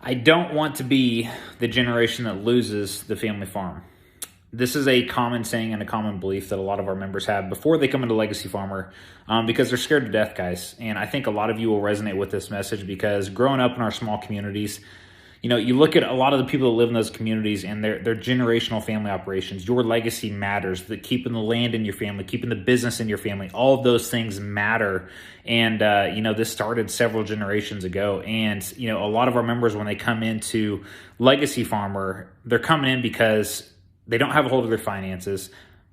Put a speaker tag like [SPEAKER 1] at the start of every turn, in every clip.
[SPEAKER 1] I don't want to be the generation that loses the family farm. This is a common saying and a common belief that a lot of our members have before they come into Legacy Farmer because they're scared to death, guys. And I think a lot of you will resonate with this message because growing up in our small communities, you look at a lot of the people that live in those communities and they're generational family operations. Your legacy matters. That keeping the land in your family, keeping the business in your family, all of those things matter. And, this started several generations ago. And, a lot of our members, when they come into Legacy Farmer, they're coming in because they don't have a hold of their finances.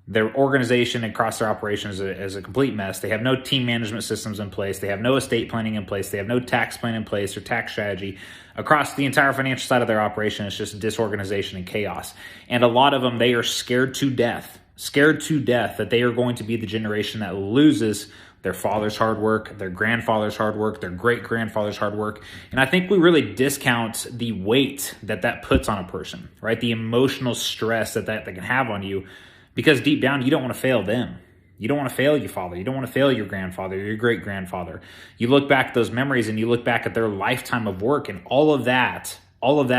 [SPEAKER 1] Their organization across their operations is a complete mess. They have no team management systems in place. They have no estate planning in place. They have no tax plan in place or tax strategy. Across the entire financial side of their operation, it's just disorganization and chaos. And a lot of them, they are scared to death that they are going to be the generation that loses their father's hard work, their grandfather's hard work, their great-grandfather's hard work. And I think we really discount the weight that puts on a person, right? The emotional stress that can have on you. Because deep down, you don't want to fail them. You don't want to fail your father. You don't want to fail your grandfather, your great-grandfather. You look back at those memories and you look back at their lifetime of work, and all of that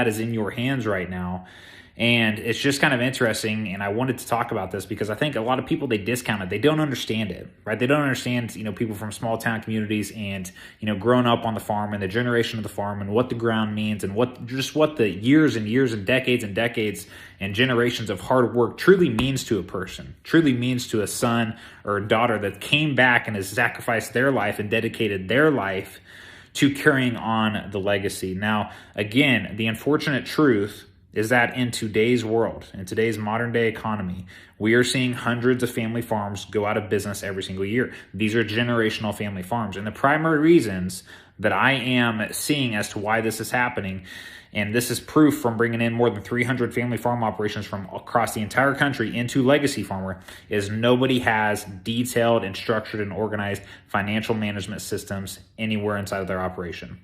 [SPEAKER 1] is in your hands right now. And it's just kind of interesting, and I wanted to talk about this because I think a lot of people, they discount it. They don't understand it, right? They don't understand, people from small town communities and, growing up on the farm and the generation of the farm and what the ground means and what the years and years and decades and generations of hard work truly means to a person, truly means to a son or a daughter that came back and has sacrificed their life and dedicated their life to carrying on the legacy. Now, again, the unfortunate truth is that in today's world, in today's modern day economy, we are seeing hundreds of family farms go out of business every single year. These are generational family farms. And the primary reasons that I am seeing as to why this is happening, and this is proof from bringing in more than 300 family farm operations from across the entire country into Legacy Farmer, is nobody has detailed and structured and organized financial management systems anywhere inside of their operation.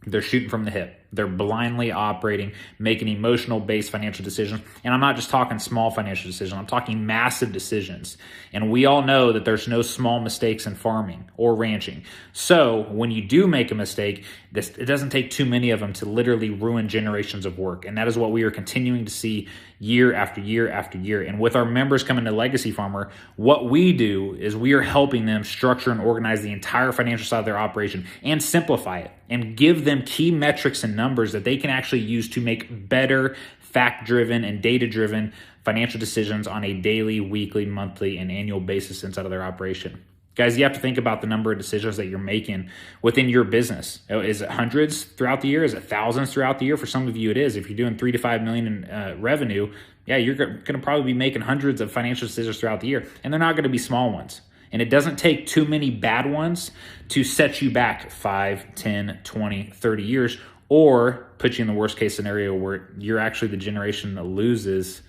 [SPEAKER 1] They're shooting from the hip. They're blindly operating, making emotional-based financial decisions. And I'm not just talking small financial decisions. I'm talking massive decisions. And we all know that there's no small mistakes in farming or ranching. So when you do make a mistake, it doesn't take too many of them to literally ruin generations of work. And that is what we are continuing to see year after year after year. And with our members coming to Legacy Farmer, what we do is we are helping them structure and organize the entire financial side of their operation and simplify it and give them key metrics and numbers that they can actually use to make better, fact-driven and data-driven financial decisions on a daily, weekly, monthly, and annual basis inside of their operation. Guys, you have to think about the number of decisions that you're making within your business. Is it hundreds throughout the year? Is it thousands throughout the year? For some of you, it is. If you're doing $3 to $5 million in revenue, you're going to probably be making hundreds of financial decisions throughout the year, and they're not going to be small ones. And it doesn't take too many bad ones to set you back 5, 10, 20, 30 years, or put you in the worst case scenario where you're actually the generation that loses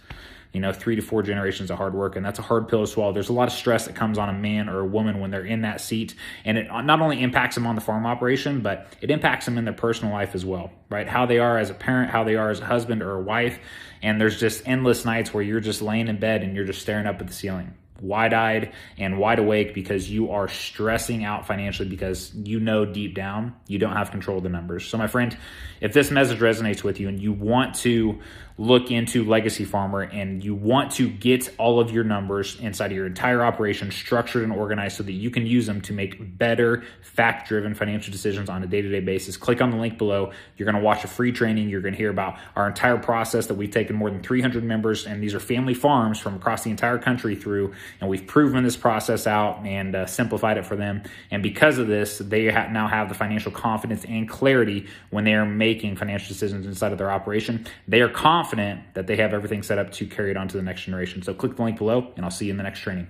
[SPEAKER 1] 3 to 4 generations of hard work. And that's a hard pill to swallow. There's a lot of stress that comes on a man or a woman when they're in that seat. And it not only impacts them on the farm operation, but it impacts them in their personal life as well, right? How they are as a parent, how they are as a husband or a wife. And there's just endless nights where you're just laying in bed and you're just staring up at the ceiling, wide-eyed and wide awake because you are stressing out financially because deep down you don't have control of the numbers. So my friend, if this message resonates with you and you want to look into Legacy Farmer and you want to get all of your numbers inside of your entire operation structured and organized so that you can use them to make better, fact-driven financial decisions on a day-to-day basis, click on the link below. You're going to watch a free training. You're going to hear about our entire process that we've taken more than 300 members, and these are family farms from across the entire country through, and we've proven this process out and simplified it for them. And because of this, they now have the financial confidence and clarity when they are making financial decisions inside of their operation. They are confident that they have everything set up to carry it on to the next generation. So click the link below, and I'll see you in the next training.